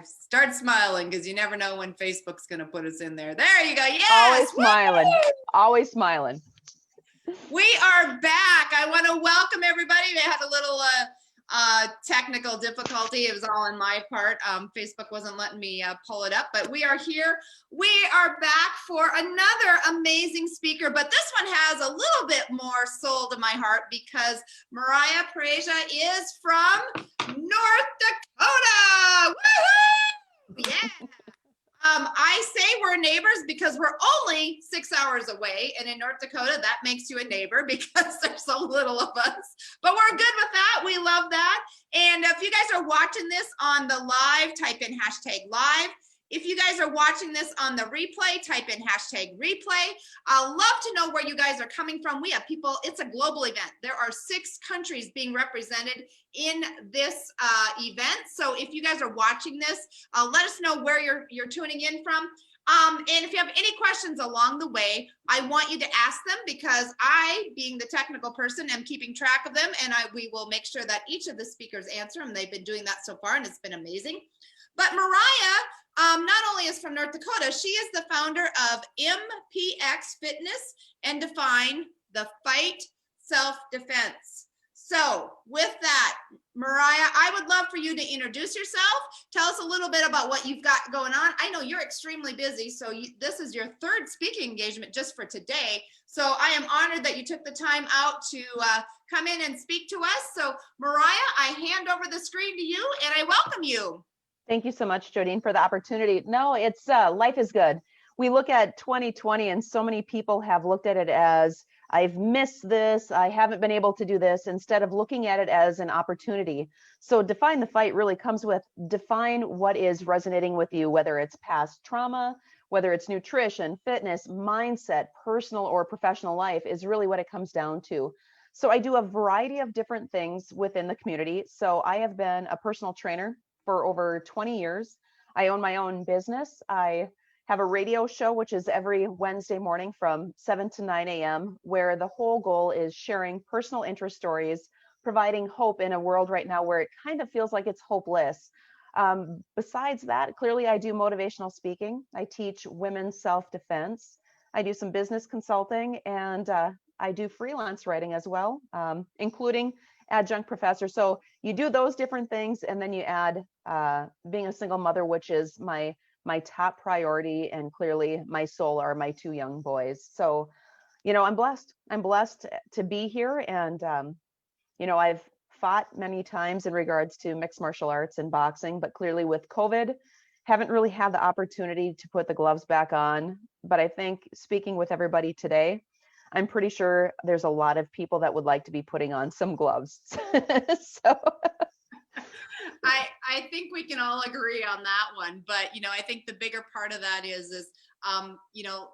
Start smiling because you never know when Facebook's going to put us in there. There you go. Yes. Always Woo! smiling. Always smiling. We are back. I want to welcome everybody. We had a little technical difficulty. It was all on my part. Facebook wasn't letting me pull it up, but we are here. We are back for another amazing speaker, but this one has a little bit more soul to my heart because Mariah Prussia is from North Dakota. Woohoo! Yeah. I say we're neighbors because we're only 6 hours away. And in North Dakota, that makes you a neighbor because there's so little of us. But we're good with that. We love that. And if you guys are watching this on the live, type in #live. If you guys are watching this on the replay, type in #replay. I'd love to know where you guys are coming from. We have people, it's a global event. There are 6 countries being represented in this event. So if you guys are watching this, let us know where you're tuning in from. And if you have any questions along the way, I want you to ask them because I, being the technical person, am keeping track of them, and we will make sure that each of the speakers answer them. They've been doing that so far, and it's been amazing. But Mariah not only is from North Dakota, she is the founder of MPX Fitness and Define the Fight Self-Defense. So with that, Mariah, I would love for you to introduce yourself. Tell us a little bit about what you've got going on. I know you're extremely busy, so this is your 3rd speaking engagement just for today. So I am honored that you took the time out to come in and speak to us. So Mariah, I hand over the screen to you and I welcome you. Thank you so much, Jodine, for the opportunity. No, it's life is good. We look at 2020 and so many people have looked at it as, I've missed this, I haven't been able to do this, instead of looking at it as an opportunity. So Define the Fight really comes with define what is resonating with you, whether it's past trauma, whether it's nutrition, fitness, mindset, personal or professional life is really what it comes down to. So I do a variety of different things within the community. So I have been a personal trainer for over 20 years. I own my own business. I have a radio show, which is every Wednesday morning from 7 to 9 a.m., where the whole goal is sharing personal interest stories, providing hope in a world right now where it kind of feels like it's hopeless. Besides that, clearly I do motivational speaking. I teach women's self-defense. I do some business consulting, and I do freelance writing as well, including Adjunct Professor. So you do those different things, and then you add being a single mother, which is my top priority, and clearly my soul are my 2 young boys. So, I'm blessed. I'm blessed to be here, and I've fought many times in regards to mixed martial arts and boxing, but clearly with COVID, haven't really had the opportunity to put the gloves back on. But I think speaking with everybody today, I'm pretty sure there's a lot of people that would like to be putting on some gloves. So I think we can all agree on that one, but I think the bigger part of that is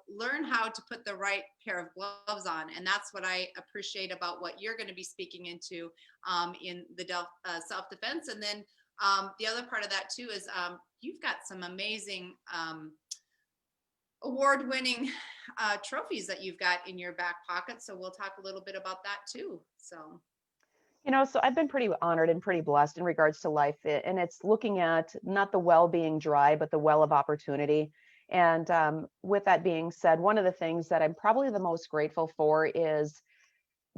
learn how to put the right pair of gloves on, and that's what I appreciate about what you're going to be speaking into in the self-defense. And then the other part of that too is you've got some amazing award-winning trophies that you've got in your back pocket. So we'll talk a little bit about that too. So I've been pretty honored and pretty blessed in regards to life. And it's looking at not the well being dry, but the well of opportunity. And with that being said, one of the things that I'm probably the most grateful for is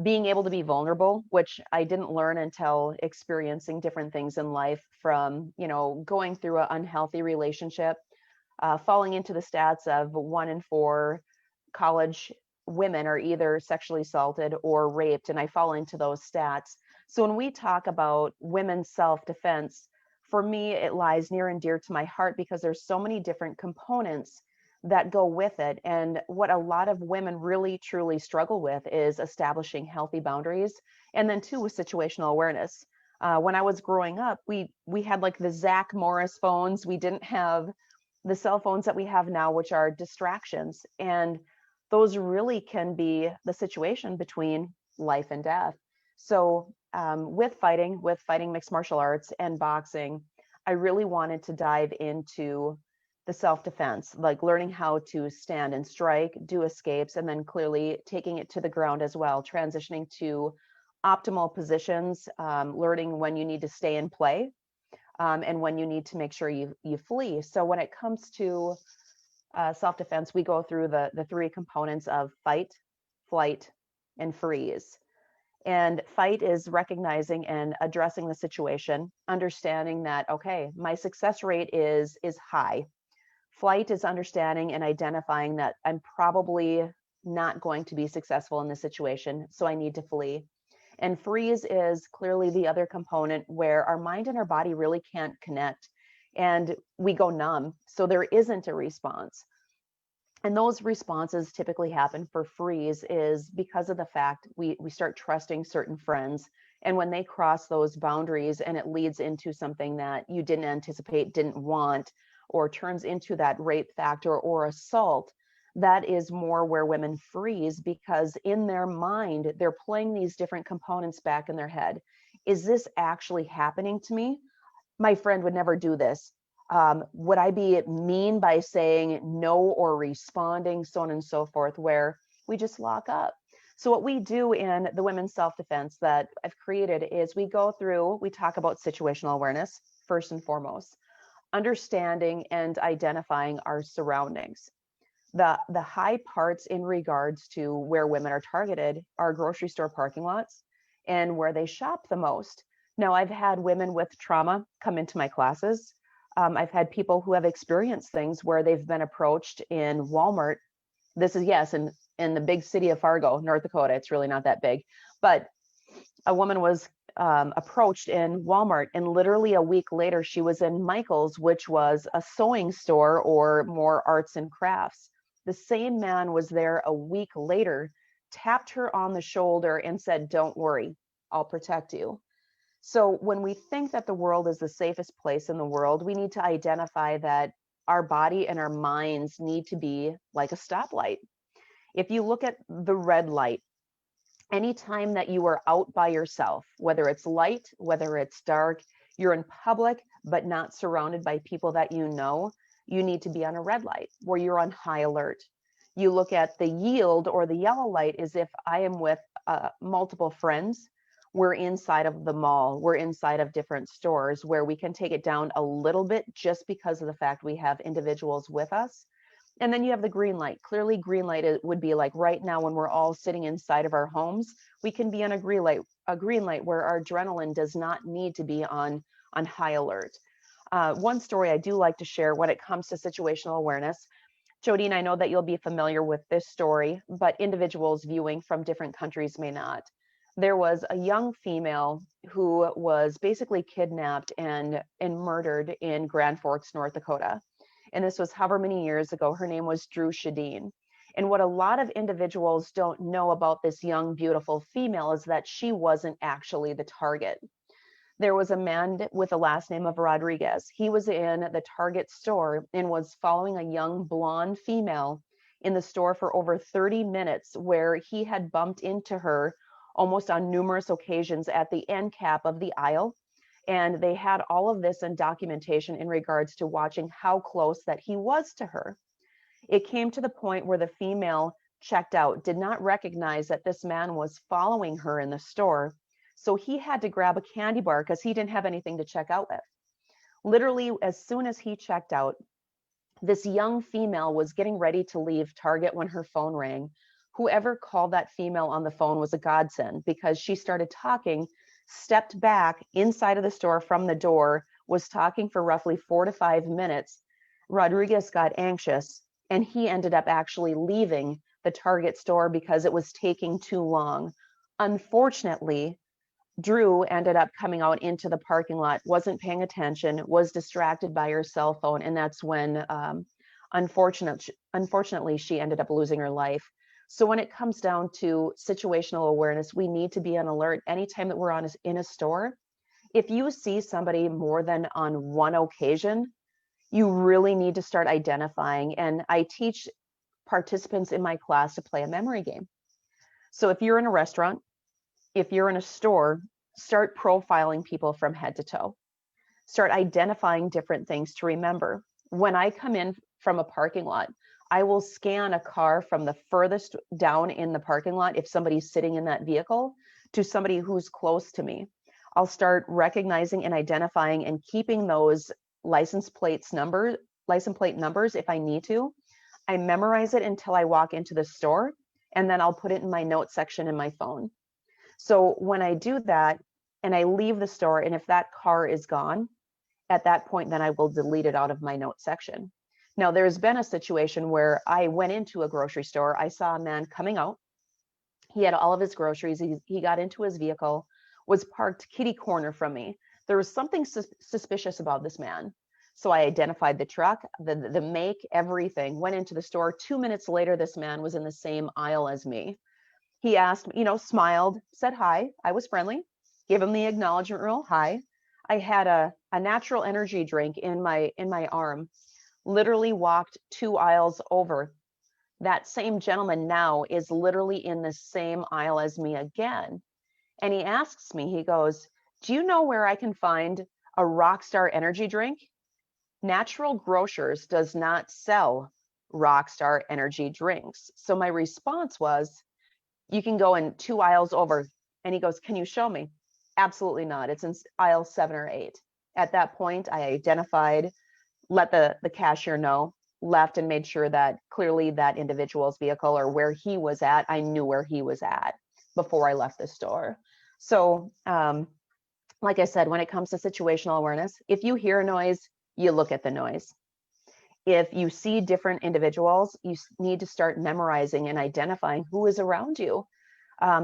being able to be vulnerable, which I didn't learn until experiencing different things in life, from, going through an unhealthy relationship, falling into the stats of 1 in 4 college women are either sexually assaulted or raped, and I fall into those stats. So when we talk about women's self-defense, for me, it lies near and dear to my heart because there's so many different components that go with it. And what a lot of women really, truly struggle with is establishing healthy boundaries. And then too, with situational awareness. When I was growing up, we had like the Zach Morris phones. We didn't have the cell phones that we have now, which are distractions. And those really can be the situation between life and death. So with fighting mixed martial arts and boxing, I really wanted to dive into the self-defense, like learning how to stand and strike, do escapes, and then clearly taking it to the ground as well, transitioning to optimal positions, learning when you need to stay in play, and when you need to make sure you flee. So when it comes to self-defense, we go through the three components of fight, flight, and freeze. And fight is recognizing and addressing the situation, understanding that, okay, my success rate is high. Flight is understanding and identifying that I'm probably not going to be successful in this situation, so I need to flee. And freeze is clearly the other component where our mind and our body really can't connect and we go numb. So there isn't a response. And those responses typically happen for freeze is because of the fact we start trusting certain friends. And when they cross those boundaries and it leads into something that you didn't anticipate, didn't want, or turns into that rape factor or assault, that is more where women freeze because in their mind, they're playing these different components back in their head. Is this actually happening to me? My friend would never do this. Would I be mean by saying no or responding, so on and so forth, where we just lock up? So what we do in the women's self-defense that I've created is we talk about situational awareness, first and foremost, understanding and identifying our surroundings. The high parts in regards to where women are targeted are grocery store parking lots and where they shop the most. Now, I've had women with trauma come into my classes. I've had people who have experienced things where they've been approached in Walmart. This is, yes, in the big city of Fargo, North Dakota. It's really not that big. But a woman was approached in Walmart, and literally a week later, she was in Michael's, which was a sewing store or more arts and crafts. The same man was there a week later, tapped her on the shoulder and said, "Don't worry, I'll protect you." So when we think that the world is the safest place in the world, we need to identify that our body and our minds need to be like a stoplight. If you look at the red light, anytime that you are out by yourself, whether it's light, whether it's dark, you're in public, but not surrounded by people that you know, you need to be on a red light where you're on high alert. You look at the yield or the yellow light as if I am with multiple friends. We're inside of the mall, we're inside of different stores where we can take it down a little bit just because of the fact we have individuals with us. And then you have the green light. Clearly, green light would be like right now when we're all sitting inside of our homes, we can be on a green light where our adrenaline does not need to be on high alert. One story I do like to share when it comes to situational awareness. Jodine, I know that you'll be familiar with this story, but individuals viewing from different countries may not. There was a young female who was basically kidnapped and murdered in Grand Forks, North Dakota. And this was however many years ago. Her name was Drew Shadeen. And what a lot of individuals don't know about this young, beautiful female is that she wasn't actually the target. There was a man with the last name of Rodriguez. He was in the Target store and was following a young blonde female in the store for over 30 minutes, where he had bumped into her almost on numerous occasions at the end cap of the aisle. And they had all of this in documentation in regards to watching how close that he was to her. It came to the point where the female checked out, did not recognize that this man was following her in the store. So he had to grab a candy bar because he didn't have anything to check out with. Literally, as soon as he checked out, this young female was getting ready to leave Target when her phone rang. Whoever called that female on the phone was a godsend because she started talking, stepped back inside of the store from the door, was talking for roughly 4 to 5 minutes. Rodriguez got anxious and he ended up actually leaving the Target store because it was taking too long. Unfortunately, Drew ended up coming out into the parking lot, wasn't paying attention, was distracted by her cell phone. And that's when, unfortunately, she ended up losing her life. So when it comes down to situational awareness, we need to be on alert anytime that we're in a store. If you see somebody more than on one occasion, you really need to start identifying. And I teach participants in my class to play a memory game. So if you're in a restaurant, if you're in a store, start profiling people from head to toe. Start identifying different things to remember. When I come in from a parking lot, I will scan a car from the furthest down in the parking lot, if somebody's sitting in that vehicle, to somebody who's close to me. I'll start recognizing and identifying and keeping those license plate numbers if I need to. I memorize it until I walk into the store, and then I'll put it in my notes section in my phone. So when I do that and I leave the store, and if that car is gone, at that point, then I will delete it out of my notes section. Now, there's been a situation where I went into a grocery store. I saw a man coming out. He had all of his groceries. He got into his vehicle, was parked kitty corner from me. There was something suspicious about this man. So I identified the truck, the make, everything, went into the store. 2 minutes later, this man was in the same aisle as me. He asked me, smiled, said hi. I was friendly, gave him the acknowledgement rule, hi. I had a natural energy drink in my arm, literally walked 2 aisles over. That same gentleman now is literally in the same aisle as me again. And he asks me, he goes, do you know where I can find a Rockstar energy drink? Natural Grocers does not sell Rockstar energy drinks. So my response was, you can go in 2 aisles over. And he goes, can you show me? Absolutely not. It's in aisle 7 or 8. At that point, I identified, let the cashier know, left, and made sure that clearly that individual's vehicle or where he was at, I knew where he was at before I left the store. So like I said, when it comes to situational awareness, if you hear a noise, you look at the noise. If you see different individuals, you need to start memorizing and identifying who is around you.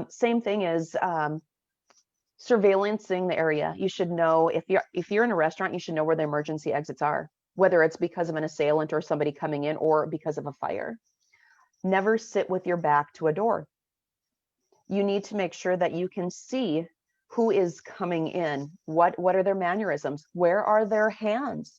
Same thing as surveillancing the area. You should know, if you're in a restaurant, you should know where the emergency exits are, whether it's because of an assailant or somebody coming in or because of a fire. Never sit with your back to a door. You need to make sure that you can see who is coming in. What are their mannerisms? Where are their hands?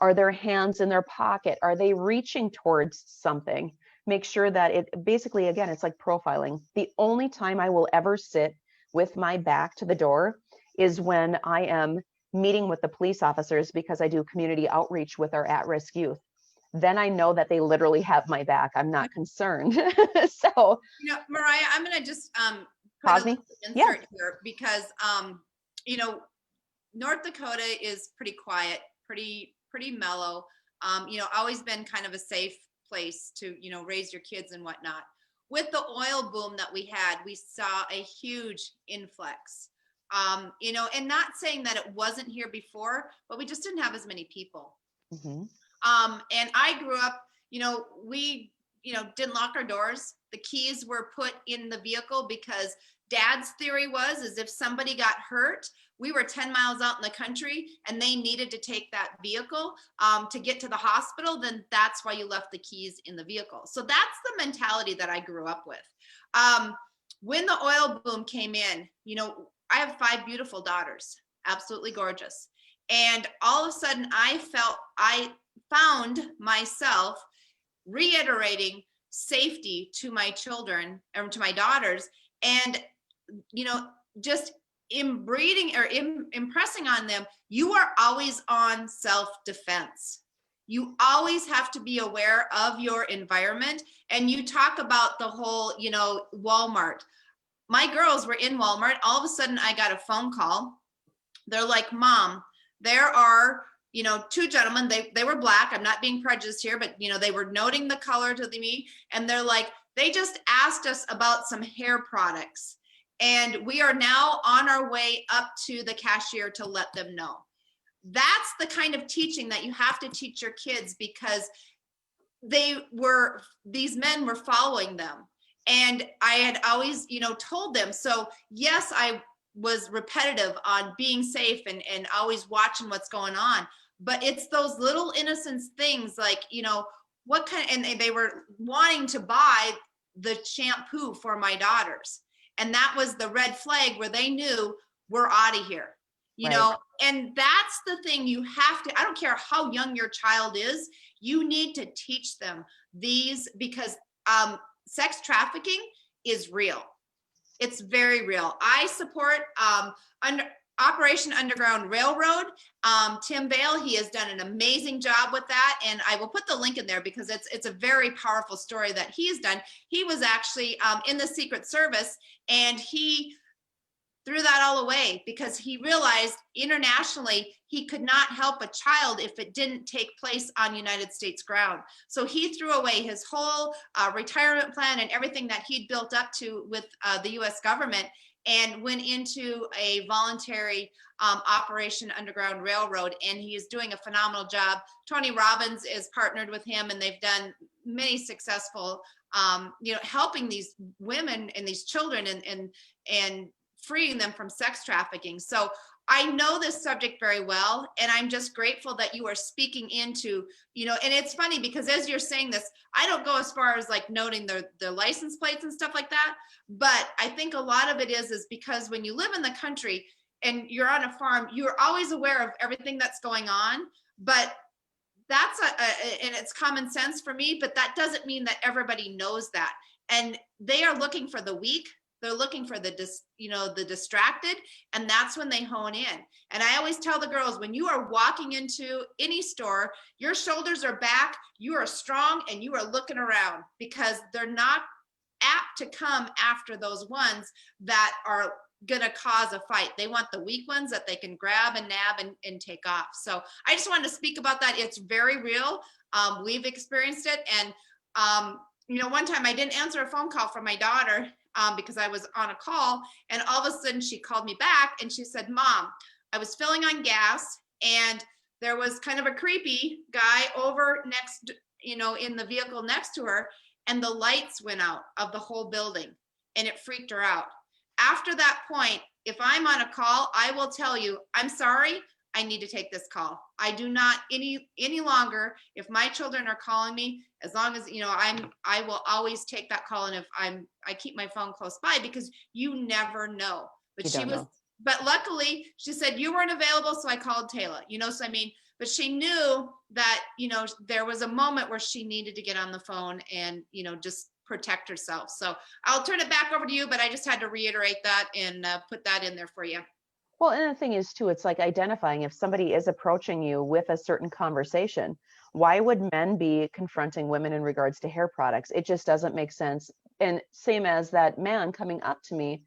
Are their hands in their pocket? Are they reaching towards something? Make sure that it basically, again, it's like profiling. The only time I will ever sit with my back to the door is when I am meeting with the police officers, because I do community outreach with our at-risk youth. Then I know that they literally have my back. I'm not concerned. So, Mariah, I'm going to just put pause a me. little insert Yeah. here because, North Dakota is pretty quiet, pretty mellow. Always been kind of a safe place to, raise your kids and whatnot. With the oil boom that we had, we saw a huge influx. And not saying that it wasn't here before, but we just didn't have as many people. Mm-hmm. And I grew up, we, didn't lock our doors. The keys were put in the vehicle because Dad's theory was, is if somebody got hurt, we were 10 miles out in the country and they needed to take that vehicle to get to the hospital, then that's why you left the keys in the vehicle. So that's the mentality that I grew up with. When the oil boom came in, I have 5 beautiful daughters, absolutely gorgeous. And all of a sudden I found myself reiterating safety to my children or to my daughters, and just impressing on them, you are always on self-defense. You always have to be aware of your environment. And you talk about the whole, Walmart. My girls were in Walmart. All of a sudden I got a phone call. They're like, Mom, there are 2 gentlemen, they were Black. I'm not being prejudiced here, but they were noting the color to me. And they're like, they just asked us about some hair products. And we are now on our way up to the cashier to let them know. That's the kind of teaching that you have to teach your kids, because these men were following them. And I had always, told them. So yes, I was repetitive on being safe and always watching what's going on. But it's those little innocent things like, what kind, and they were wanting to buy the shampoo for my daughters. And that was the red flag where they knew we're out of here, and that's the thing you have to, I don't care how young your child is, you need to teach them these, because sex trafficking is real. It's very real. I support Operation Underground Railroad. Tim Bale, he has done an amazing job with that. And I will put the link in there because it's a very powerful story that he's done. He was actually in the Secret Service, and he threw that all away because he realized internationally he could not help a child if it didn't take place on United States ground. So he threw away his whole retirement plan and everything that he'd built up to with the US government and went into a voluntary Operation Underground Railroad, and he is doing a phenomenal job. Tony Robbins is partnered with him, and they've done many successful, helping these women and these children and freeing them from sex trafficking. So I know this subject very well, and I'm just grateful that you are speaking into, and it's funny because as you're saying this, I don't go as far as like noting the license plates and stuff like that. But I think a lot of it is because when you live in the country and you're on a farm, you're always aware of everything that's going on. But that's and it's common sense for me, but that doesn't mean that everybody knows that. And they are looking for the weak. They're looking for the distracted, and that's when they hone in. And I always tell the girls, when you are walking into any store, your shoulders are back, you are strong, and you are looking around because they're not apt to come after those ones that are going to cause a fight. They want the weak ones that they can grab and nab and take off. So I just wanted to speak about that. It's very real. We've experienced it. And, one time I didn't answer a phone call from my daughter because I was on a call, and all of a sudden she called me back and she said, "Mom, I was filling on gas and there was kind of a creepy guy over next, in the vehicle next to her, and the lights went out of the whole building and it freaked her out." After that point, if I'm on a call, I will tell you, "I'm sorry, I need to take this call." I do not any longer, if my children are calling me, as long as, I will always take that call. And if I keep my phone close by because you never know. But You don't know. but luckily she said you weren't available. So I called Taylor, but she knew that, there was a moment where she needed to get on the phone and, just protect herself. So I'll turn it back over to you, but I just had to reiterate that and put that in there for you. Well, and the thing is too, it's like identifying if somebody is approaching you with a certain conversation. Why would men be confronting women in regards to hair products? It just doesn't make sense. And same as that man coming up to me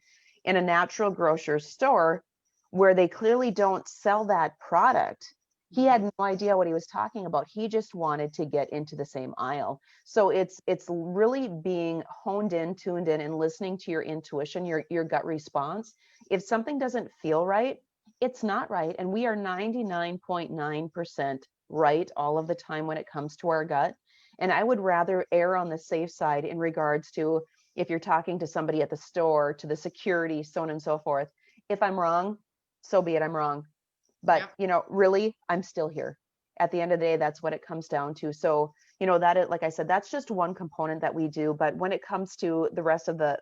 in a natural grocer's store where they clearly don't sell that product. He had no idea what he was talking about. He just wanted to get into the same aisle. So it's really being honed in, tuned in, and listening to your intuition, your gut response. If something doesn't feel right, it's not right. And we are 99.9% right all of the time when it comes to our gut. And I would rather err on the safe side in regards to if you're talking to somebody at the store, to the security, so on and so forth. If I'm wrong, so be it, I'm wrong. But, really, I'm still here. At the end of the day, that's what it comes down to. So, that is, like I said, that's just one component that we do. But when it comes to the rest of the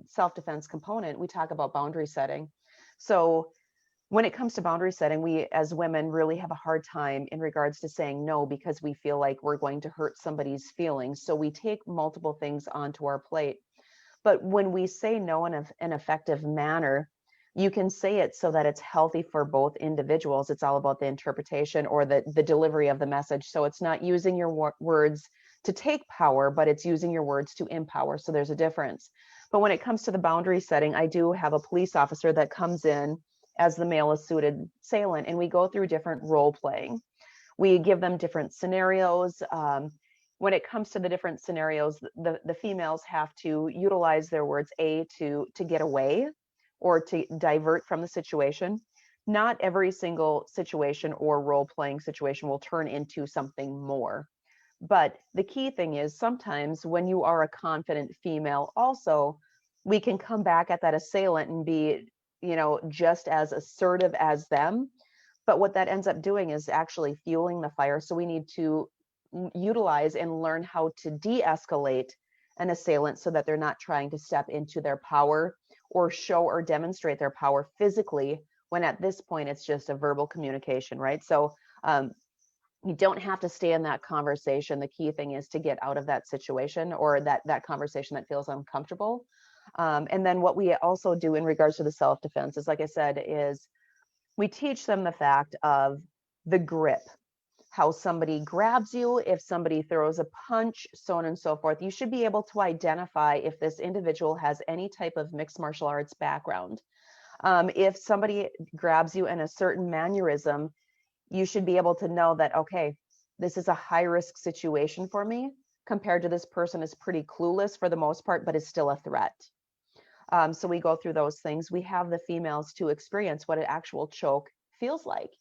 self-defense component, we talk about boundary setting. So when it comes to boundary setting, we as women really have a hard time in regards to saying no because we feel like we're going to hurt somebody's feelings. So we take multiple things onto our plate. But when we say no in an effective manner, you can say it so that it's healthy for both individuals. It's all about the interpretation or the delivery of the message. So it's not using your words to take power, but it's using your words to empower. So there's a difference. But when it comes to the boundary setting, I do have a police officer that comes in as the male suited assailant, and we go through different role playing. We give them different scenarios. When it comes to the different scenarios, the females have to utilize their words, to get away or to divert from the situation. Not every single situation or role-playing situation will turn into something more. But the key thing is sometimes when you are a confident female also, we can come back at that assailant and be, just as assertive as them. But what that ends up doing is actually fueling the fire. So we need to utilize and learn how to de-escalate an assailant so that they're not trying to step into their power or show or demonstrate their power physically, when at this point it's just a verbal communication, right? So you don't have to stay in that conversation. The key thing is to get out of that situation or that conversation that feels uncomfortable. And then what we also do in regards to the self-defense is, like I said, is we teach them the fact of the grip, how somebody grabs you, if somebody throws a punch, so on and so forth. You should be able to identify if this individual has any type of mixed martial arts background. If somebody grabs you in a certain mannerism, you should be able to know that, okay, this is a high risk situation for me compared to this person is pretty clueless for the most part, but is still a threat. So we go through those things. We have the females to experience what an actual choke feels like.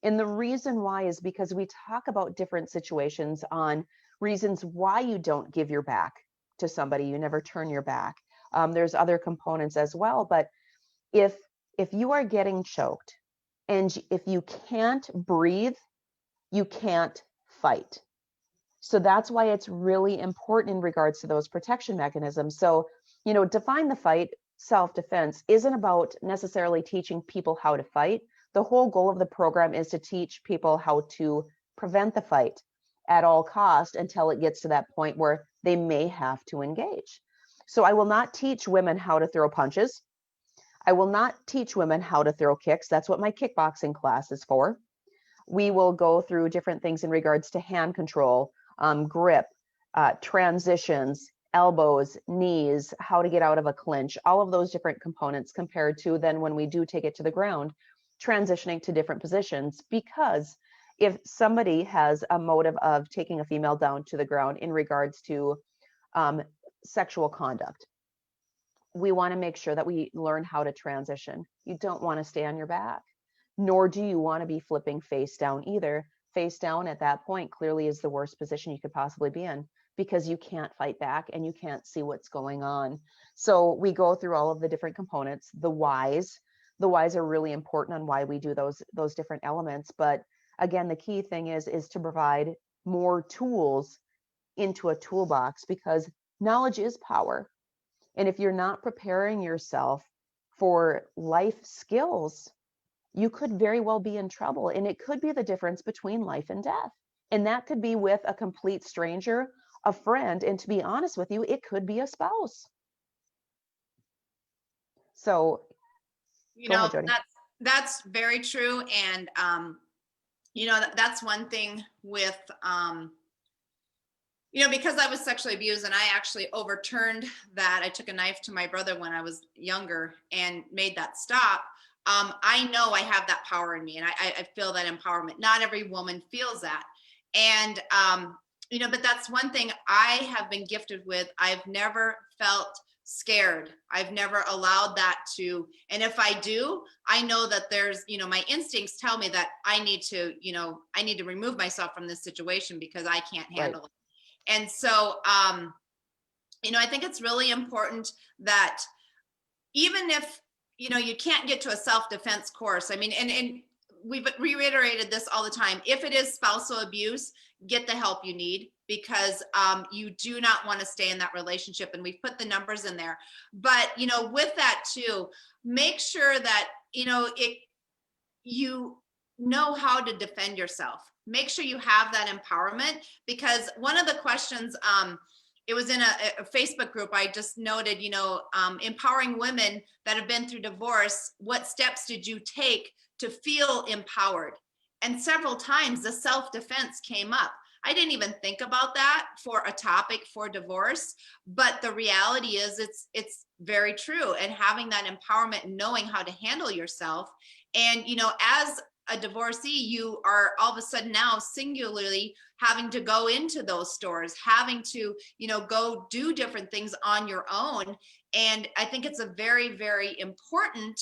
And the reason why is because we talk about different situations on reasons why you don't give your back to somebody, you never turn your back. There's other components as well, but if you are getting choked and if you can't breathe, you can't fight. So that's why it's really important in regards to those protection mechanisms. So, define the fight. Self-defense isn't about necessarily teaching people how to fight. The whole goal of the program is to teach people how to prevent the fight at all cost until it gets to that point where they may have to engage. So I will not teach women how to throw punches. I will not teach women how to throw kicks. That's what my kickboxing class is for. We will go through different things in regards to hand control, grip, transitions, elbows, knees, how to get out of a clinch, all of those different components compared to then when we do take it to the ground, transitioning to different positions. Because if somebody has a motive of taking a female down to the ground in regards to sexual conduct, we want to make sure that we learn how to transition. You don't want to stay on your back, nor do you want to be flipping face down either. Face down at that point clearly is the worst position you could possibly be in because you can't fight back and you can't see what's going on. So we go through all of the different components, the whys. The whys are really important on why we do those different elements. But again, the key thing is to provide more tools into a toolbox because knowledge is power. And if you're not preparing yourself for life skills, you could very well be in trouble. And it could be the difference between life and death. And that could be with a complete stranger, a friend, and to be honest with you, it could be a spouse. So go ahead, Jody. That's very true. And, that's one thing with, because I was sexually abused and I actually overturned that. I took a knife to my brother when I was younger and made that stop. I know I have that power in me and I feel that empowerment. Not every woman feels that. And, but that's one thing I have been gifted with. I've never felt scared. I've never allowed that to, and if I do, I know that there's, my instincts tell me that I need to remove myself from this situation because I can't handle it. And so, I think it's really important that even if, you can't get to a self-defense course, I mean, and we've reiterated this all the time. If it is spousal abuse, get the help you need because you do not want to stay in that relationship. And we've put the numbers in there. But, with that too, make sure that, you know how to defend yourself. Make sure you have that empowerment because one of the questions, it was in a Facebook group. I just noted, empowering women that have been through divorce. What steps did you take to feel empowered? And several times the self-defense came up. I didn't even think about that for a topic for divorce, but the reality is it's very true. And having that empowerment, knowing how to handle yourself. And, as a divorcee, you are all of a sudden now singularly having to go into those stores, having to, go do different things on your own. And I think it's a very, very important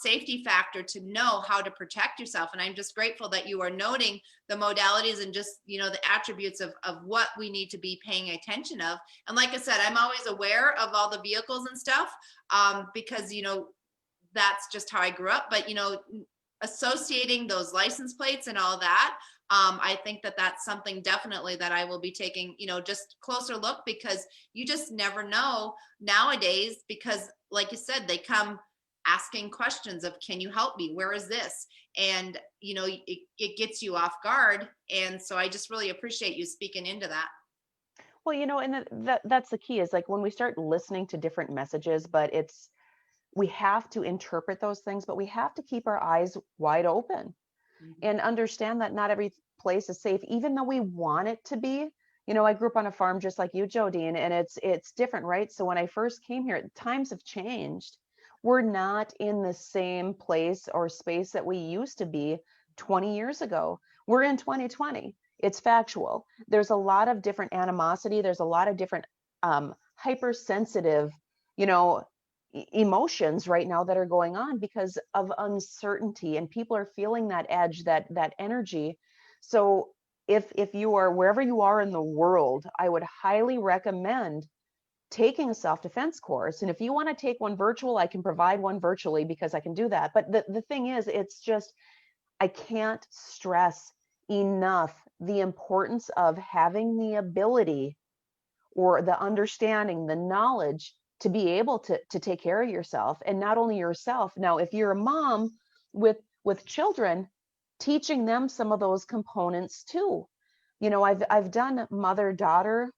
safety factor to know how to protect yourself. And I'm just grateful that you are noting the modalities and just, the attributes of what we need to be paying attention of. And like I said, I'm always aware of all the vehicles and stuff because, that's just how I grew up. But, associating those license plates and all that, I think that that's something definitely that I will be taking, just closer look because you just never know nowadays because like you said, they come asking questions of, can you help me? Where is this? And, it gets you off guard. And so I just really appreciate you speaking into that. Well, and that's the key is like when we start listening to different messages, but we have to interpret those things, but we have to keep our eyes wide open and understand that not every place is safe, even though we want it to be. I grew up on a farm just like you, Jodine, and it's different, right? So when I first came here, times have changed. We're not in the same place or space that we used to be 20 years ago. We're in 2020. It's factual. There's a lot of different animosity. There's a lot of different hypersensitive, you know, emotions right now that are going on because of uncertainty, and people are feeling that edge, that energy. So if you are wherever you are in the world, I would highly recommend taking a self-defense course. And if you want to take one virtual, I can provide one virtually because I can do that. But the thing is, it's just, I can't stress enough the importance of having the ability or the understanding, the knowledge to be able to take care of yourself, and not only yourself. Now, if you're a mom with children, teaching them some of those components too. You know, I've done mother-daughter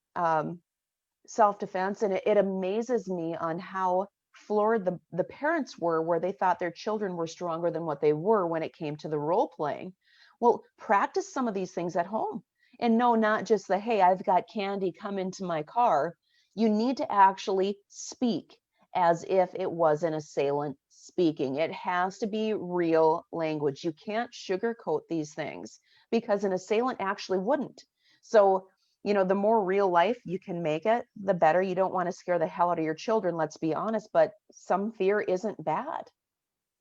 self-defense, and it amazes me on how floored the parents were, where they thought their children were stronger than what they were when it came to the role playing. Well, practice some of these things at home. And no, not just the, hey, I've got candy, come into my car. You need to actually speak as if it was an assailant speaking. It has to be real language. You can't sugarcoat these things because an assailant actually wouldn't. So, you know, the more real life you can make it, the better. You don't want to scare the hell out of your children, let's be honest, but some fear isn't bad.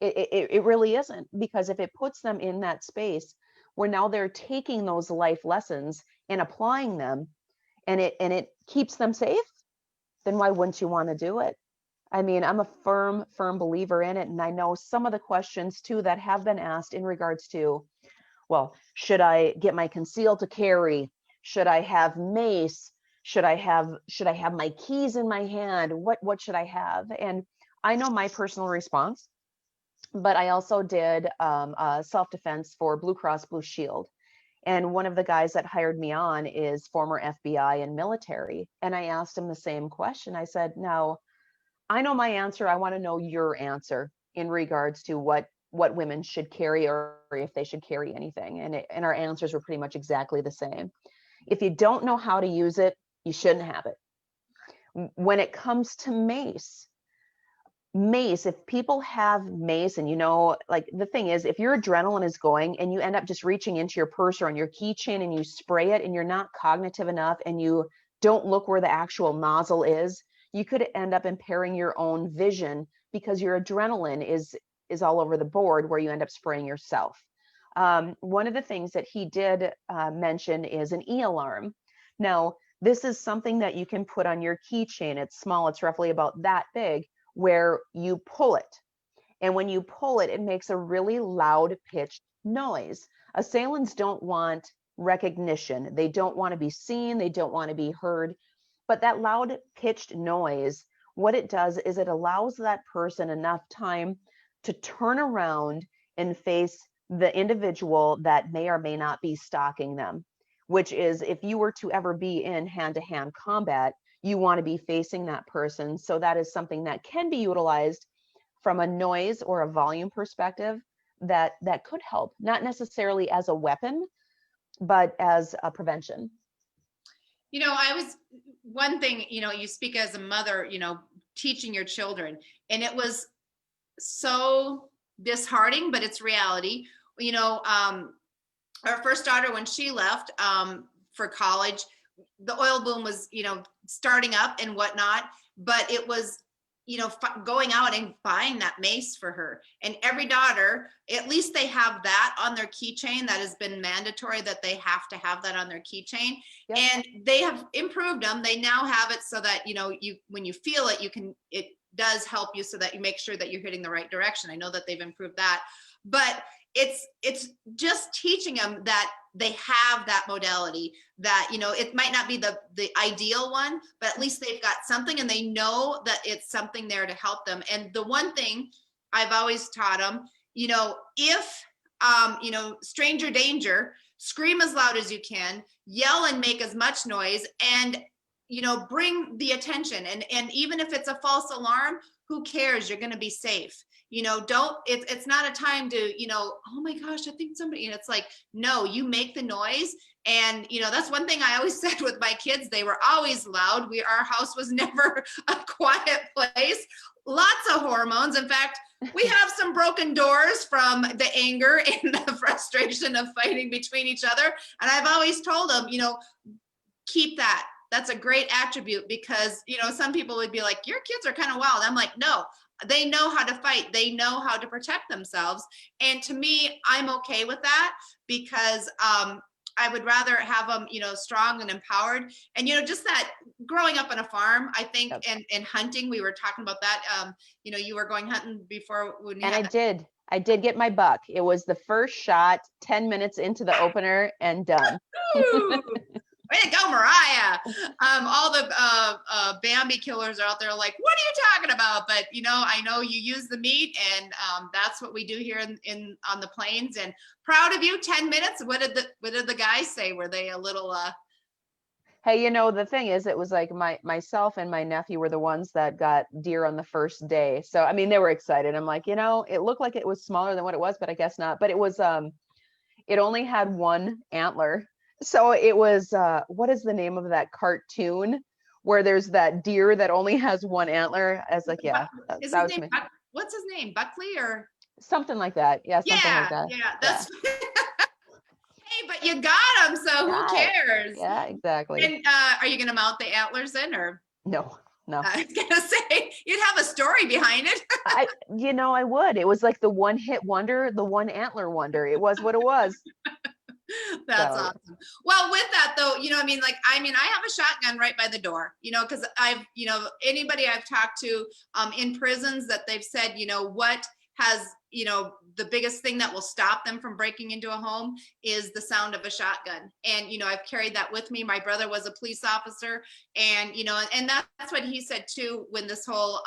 It really isn't, because if it puts them in that space where now they're taking those life lessons and applying them, and it keeps them safe, then why wouldn't you want to do it? I mean, I'm a firm believer in it. And I know some of the questions too that have been asked in regards to, well, should I get my concealed to carry? Should I have mace? Should I have my keys in my hand? What should I have? And I know my personal response, but I also did self-defense for Blue Cross Blue Shield. And one of the guys that hired me on is former FBI and military. And I asked him the same question. I said, now, I know my answer. I want to know your answer in regards to what women should carry, or if they should carry anything. And our answers were pretty much exactly the same. If you don't know how to use it, you shouldn't have it. When it comes to mace, if people have mace, and you know, like the thing is, if your adrenaline is going and you end up just reaching into your purse or on your keychain and you spray it and you're not cognitive enough and you don't look where the actual nozzle is, you could end up impairing your own vision because your adrenaline is all over the board, where you end up spraying yourself. One of the things that he did mention is an e-alarm. Now, this is something that you can put on your keychain. It's small, it's roughly about that big, where you pull it. And when you pull it, it makes a really loud pitched noise. Assailants don't want recognition. They don't want to be seen. They don't want to be heard. But that loud pitched noise, what it does is it allows that person enough time to turn around and face the individual that may or may not be stalking them, which is, if you were to ever be in hand-to-hand combat, you want to be facing that person. So that is something that can be utilized from a noise or a volume perspective that could help, not necessarily as a weapon, but as a prevention. You know, one thing, you know, you speak as a mother, you know, teaching your children, and it was so disheartening, but it's reality. You know, our first daughter, when she left for college, the oil boom was, you know, starting up and whatnot, but it was, you know, going out and buying that mace for her. And every daughter, at least they have that on their keychain. That has been mandatory, that they have to have that on their keychain. Yep. And they have improved them. They now have it so that, you know, when you feel it, it does help you so that you make sure that you're hitting the right direction. I know that they've improved that, but it's just teaching them that they have that modality, that, you know, it might not be the ideal one, but at least they've got something, and they know that it's something there to help them. And the one thing I've always taught them, you know, if, you know, stranger danger, scream as loud as you can, yell and make as much noise, and, you know, bring the attention. And even if it's a false alarm, who cares? You're going to be safe. You know, it's not a time to, you know, oh my gosh, I think somebody, and it's like, no, you make the noise. And, you know, that's one thing I always said with my kids. They were always loud. Our house was never a quiet place. lots of hormones. In fact, we have some broken doors from the anger and the frustration of fighting between each other. And I've always told them, keep that. That's a great attribute because, some people would be like, your kids are kind of wild. I'm like, no, they know how to fight. They know how to protect themselves. And to me, I'm okay with that because I would rather have them, strong and empowered. And, just that growing up on a farm, I think, Yep. and hunting, we were talking about that. You were going hunting before when you And had I did get my buck. It was the first shot, 10 minutes into the opener and done. Ooh, way to go, Mariah. All the Bambi killers are out there like, what are you talking about? But, I know you use the meat and that's what we do here in on the plains, and proud of you. 10 minutes. What did the guys say? Were they a little, Hey, the thing is, it was like myself and my nephew were the ones that got deer on the first day. So, I mean, they were excited. I'm like, it looked like it was smaller than what it was, but I guess not. But it was, it only had one antler. So it was, what is the name of that cartoon where there's that deer that only has one antler? I was like, yeah, is that his was name me. What's his name? Buckley or? Something like that. Yeah, something like Yeah, that. yeah, Yeah. that's hey, but you got him, so who Got it. cares? Yeah, exactly. And are you gonna mount the antlers then, or No, no. I was gonna say you'd have a story behind it. I would. It was like the one hit wonder, the one antler wonder. It was what it was. That's So awesome. Well, with that though, I have a shotgun right by the door, because I've, anybody I've talked to in prisons that they've said, what has, the biggest thing that will stop them from breaking into a home is the sound of a shotgun. And, I've carried that with me. My brother was a police officer, and, and that's what he said too, when this whole,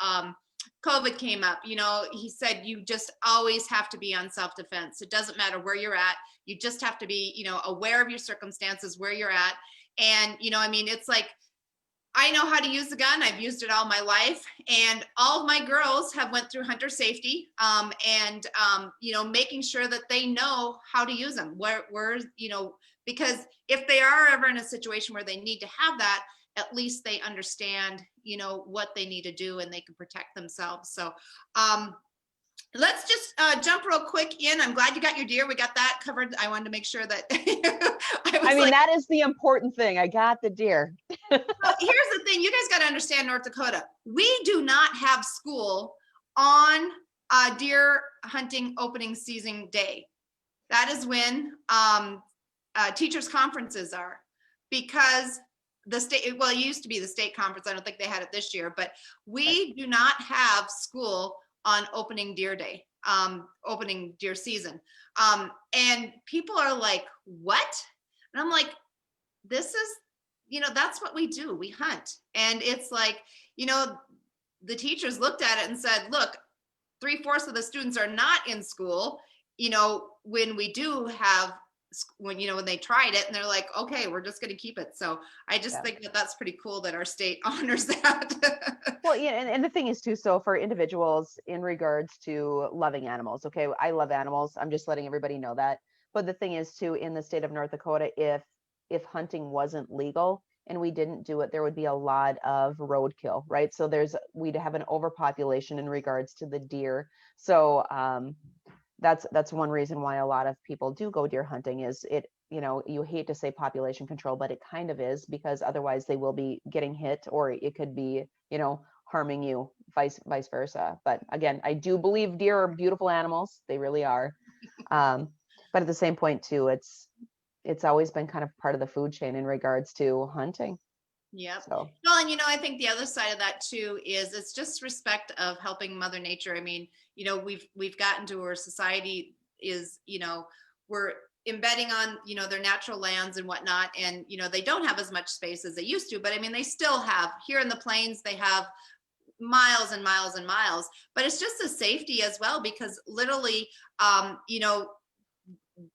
COVID came up, he said, you just always have to be on self-defense. It doesn't matter where you're at. You just have to be, aware of your circumstances, where you're at. And, it's like, I know how to use the gun. I've used it all my life. And all of my girls have went through hunter safety, and, making sure that they know how to use them. Because if they are ever in a situation where they need to have that, at least they understand, what they need to do and they can protect themselves. So let's just jump real quick in. I'm glad you got your deer. We got that covered. I wanted to make sure that I mean, that is the important thing. I got the deer. Well, here's the thing. You guys got to understand North Dakota. We do not have school on deer hunting opening season day. That is when teachers conferences are, because the state, well, it used to be the state conference. I don't think they had it this year, but we do not have school on opening deer day, opening deer season. And people are like, what? And I'm like, this is, that's what we do. We hunt. And it's like, the teachers looked at it and said, look, 3/4 of the students are not in school, when we do have, when they tried it, and they're like, okay, we're just going to keep it. So I just think that that's pretty cool that our state honors that. Well, yeah, and the thing is too, so for individuals in regards to loving animals, okay, I love animals. I'm just letting everybody know that. But the thing is too, in the state of North Dakota, if hunting wasn't legal and we didn't do it, there would be a lot of roadkill, right? So we'd have an overpopulation in regards to the deer. So that's one reason why a lot of people do go deer hunting. Is it, you hate to say population control, but it kind of is, because otherwise they will be getting hit, or it could be, harming you, vice versa. But again, I do believe deer are beautiful animals. They really are. But at the same point too, it's always been kind of part of the food chain in regards to hunting. Yep. So. Well, and I think the other side of that too is it's just respect of helping Mother Nature. I mean, we've gotten to where society is, we're embedding on, their natural lands and whatnot, and they don't have as much space as they used to. But I mean, they still have, here in the plains, they have miles and miles and miles. But it's just a safety as well, because literally,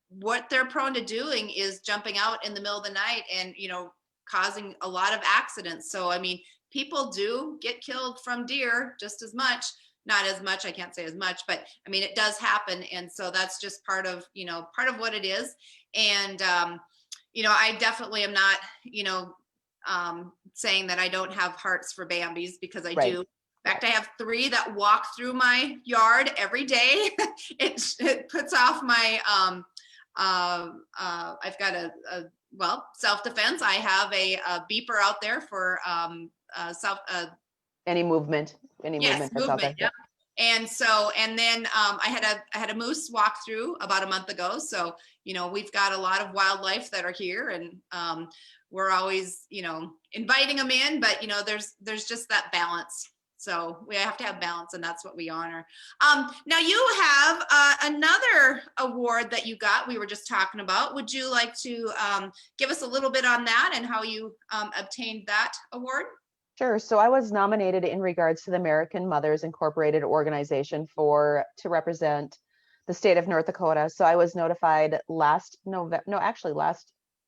what they're prone to doing is jumping out in the middle of the night and causing a lot of accidents. So I mean, people do get killed from deer just as much, not as much, I can't say as much, but I mean, it does happen. And so that's just part of what it is. And I definitely am not saying that I don't have hearts for Bambis, because I Right. do. In fact, I have 3 that walk through my yard every day. It puts off my, I've got well, self-defense. I have a beeper out there for Any movement, yes, that's out there. movement. Yep. And so, and then I had a moose walk through about a month ago. So, we've got a lot of wildlife that are here, and we're always, inviting them in, but there's just that balance. So we have to have balance, and that's what we honor. Now you have another award that you got. We were just talking about. Would you like to give us a little bit on that and how you obtained that award? Sure. So I was nominated in regards to the American Mothers Incorporated organization to represent the state of North Dakota. So I was notified last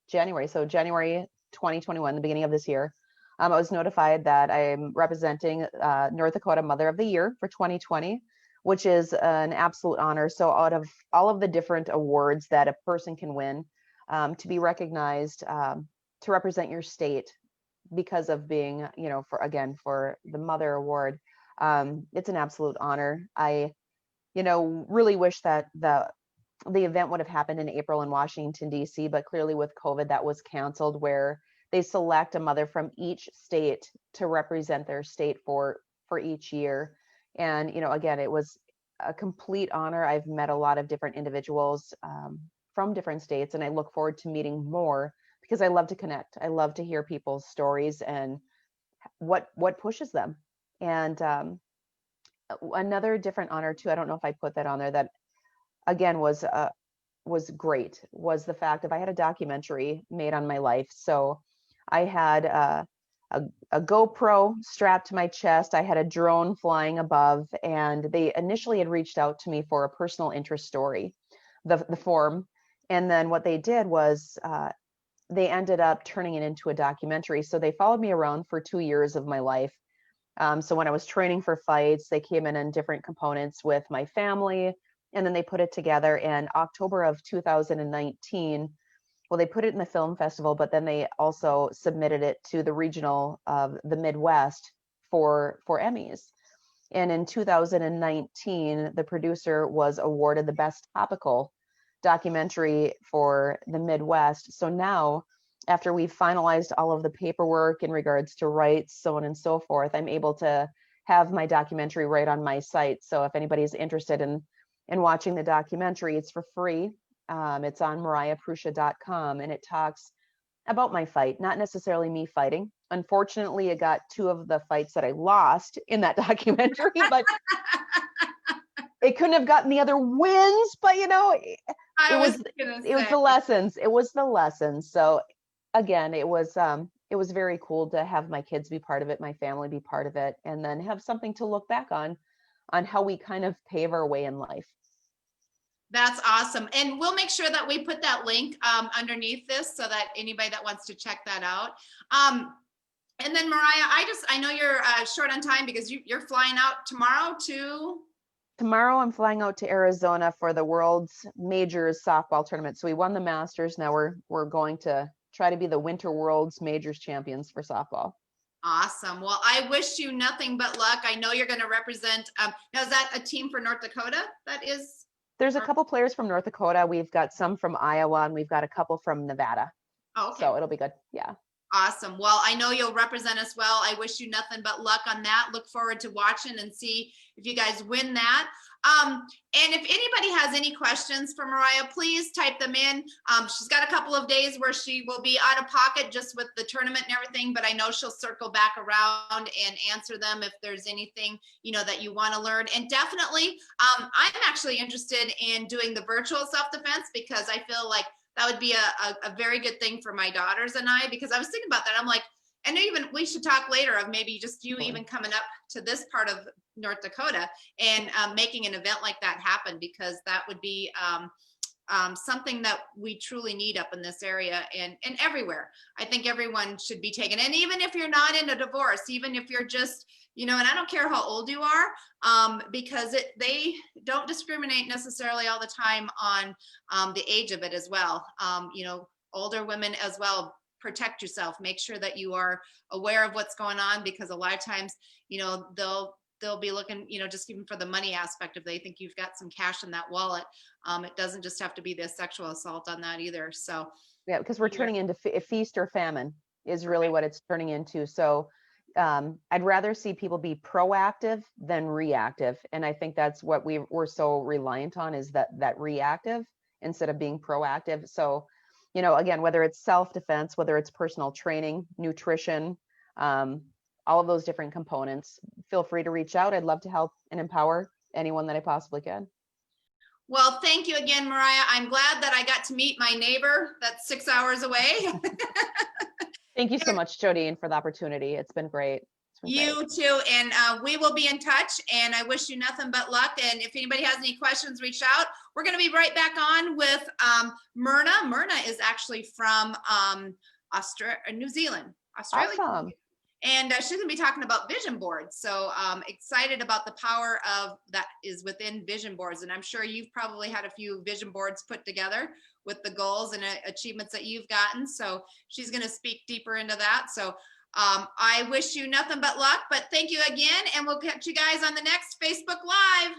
January. So January 2021, the beginning of this year. I was notified that I'm representing North Dakota Mother of the Year for 2020, which is an absolute honor. So out of all of the different awards that a person can win, to be recognized to represent your state because of being, for the Mother Award, it's an absolute honor. I, really wish that the event would have happened in April in Washington, D.C., but clearly with COVID, that was canceled, where they select a mother from each state to represent their state for each year. And, again, it was a complete honor. I've met a lot of different individuals from different states, and I look forward to meeting more because I love to connect. I love to hear people's stories and what pushes them. And another different honor too, I don't know if I put that on there, that again was great, was the fact of I had a documentary made on my life. So I had a GoPro strapped to my chest. I had a drone flying above, and they initially had reached out to me for a personal interest story, the form. And then what they did was they ended up turning it into a documentary. So they followed me around for 2 years of my life. So when I was training for fights, they came in different components with my family, and then they put it together in October of 2019. Well, they put it in the film festival, but then they also submitted it to the regional of the Midwest for Emmys. And in 2019, the producer was awarded the best topical documentary for the Midwest. So now, after we've finalized all of the paperwork in regards to rights, so on and so forth, I'm able to have my documentary right on my site. So if anybody's interested in watching the documentary, it's for free. It's on mariahprussia.com, and it talks about my fight, not necessarily me fighting. Unfortunately, it got 2 of the fights that I lost in that documentary, but it couldn't have gotten the other wins. But it was the lessons. It was the lessons. So again, it was very cool to have my kids be part of it, my family be part of it, and then have something to look back on how we kind of pave our way in life. That's awesome. And we'll make sure that we put that link underneath this so that anybody that wants to check that out. And then Mariah, I know you're short on time because you're flying out tomorrow to... Tomorrow I'm flying out to Arizona for the World's Majors softball tournament. So we won the Masters. Now we're going to try to be the Winter World's Majors champions for softball. Awesome. Well, I wish you nothing but luck. I know you're going to represent, now is that a team for North Dakota that is? There's a couple players from North Dakota. We've got some from Iowa, and we've got a couple from Nevada. Oh, okay. So it'll be good. Yeah. Awesome. Well, I know you'll represent us well. I wish you nothing but luck on that. Look forward to watching and see if you guys win that. And if anybody has any questions for Mariah, please type them in. She's got a couple of days where she will be out of pocket just with the tournament and everything, but I know she'll circle back around and answer them if there's anything, that you want to learn. And definitely, I'm actually interested in doing the virtual self-defense because I feel like that would be a very good thing for my daughters and I, because I was thinking about that. I'm like, I know even we should talk later of maybe just you even coming up to this part of North Dakota and making an event like that happen, because that would be something that we truly need up in this area and everywhere. I think everyone should be taken. And even if you're not in a divorce, even if you're just, and I don't care how old you are, because they don't discriminate necessarily all the time on the age of it as well. Older women as well, protect yourself, make sure that you are aware of what's going on, because a lot of times, they'll they'll be looking, you know, just even for the money aspect, if they think you've got some cash in that wallet. It doesn't just have to be the sexual assault on that either. So Yeah, because we're turning into feast or famine is really what it's turning into. So I'd rather see people be proactive than reactive. And I think that's what we're so reliant on, is that reactive instead of being proactive. So, you know, again, whether it's self-defense, whether it's personal training, nutrition, all of those different components, feel free to reach out. I'd love to help and empower anyone that I possibly can. well, thank you again, Mariah. I'm glad that I got to meet my neighbor that's 6 hours away. Thank you so much, Jodine, for the opportunity. It's been great. You too, and we will be in touch, and I wish you nothing but luck. And if anybody has any questions, reach out. We're going to be right back on with Myrna. Myrna is actually from New Zealand, Australia. Awesome. And she's going to be talking about vision boards. So excited about the power of that is within vision boards. And I'm sure you've probably had a few vision boards put together with the goals and achievements that you've gotten. So she's going to speak deeper into that. So I wish you nothing but luck, but thank you again. And we'll catch you guys on the next Facebook Live.